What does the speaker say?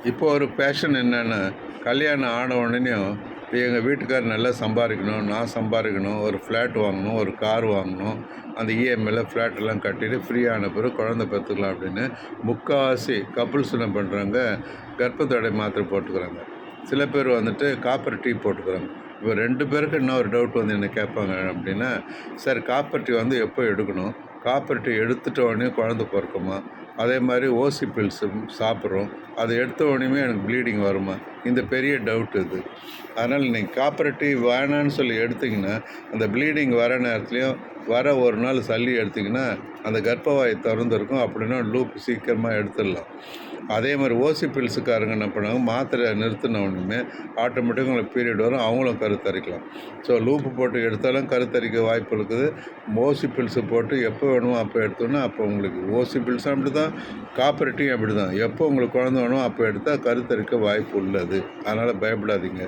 இப்போ ஒரு பேஷன் என்னென்னா, கல்யாணம் ஆன உடனேயும் எங்கள் வீட்டுக்காரர் நல்லா சம்பாதிக்கணும், நான் சம்பாதிக்கணும், ஒரு ஃப்ளாட் வாங்கணும், ஒரு கார் வாங்கணும், அந்த இஎம்ஐல ஃப்ளாட்டெல்லாம் கட்டிட்டு ஃப்ரீயான பிறகு குழந்தை பெற்றுக்கலாம் அப்படின்னு முக்கால்வாசி கப்புள்ஸ் என்ன பண்ணுறாங்க, கர்ப்பத்தடை மாத்திரை போட்டுக்கிறாங்க. சில பேர் வந்துட்டு காப்பர் டீ போட்டுக்கிறாங்க. இப்போ 2 பேருக்கு என்ன ஒரு டவுட் வந்து என்ன கேட்பாங்க அப்படின்னா, சார் காப்பர் டீ வந்து எப்போ எடுக்கணும்? காப்பர் டீ எடுத்துட்ட உடனே குழந்தை பிறக்குமா? அதே மாதிரி ஓசி பில்ஸு சாப்பிட்றோம், அதை எடுத்த உடனேயுமே எனக்கு ப்ளீடிங் வருமா? இந்த பெரிய டவுட் இது. அதனால் நீங்கள் காப்பர் டீ வேணான்னு சொல்லி எடுத்திங்கன்னா, அந்த ப்ளீடிங் வர நேரத்துலையும் வர ஒரு நாள் சளி எடுத்திங்கன்னா அந்த கர்ப்பவாய் திறந்துருக்கும். அப்படின்னா லூப் சீக்கிரமாக எடுத்துடலாம். அதே மாதிரி ஓசி பில்ஸுக்காரங்க என்ன பண்ணாங்க, மாத்திரை நிறுத்தின உடனே ஆட்டோமேட்டிக்காக உங்களுக்கு பீரியட் வரும், அவங்களும் கருத்தரிக்கலாம். ஸோ லூப்பு போட்டு எடுத்தாலும் கருத்தரிக்க வாய்ப்பு இருக்குது. ஓசி பில்ஸு போட்டு எப்போ வேணுமோ அப்போ எடுத்தோன்னா, அப்போ உங்களுக்கு ஓசி பில்ஸும் அப்படி தான், காப்பர் டீயும் அப்படி தான். எப்போ உங்களுக்கு குழந்தை வேணுமோ அப்போ எடுத்தால் கருத்தரிக்க வாய்ப்பு உள்ளது. அதனால் பயப்படாதீங்க.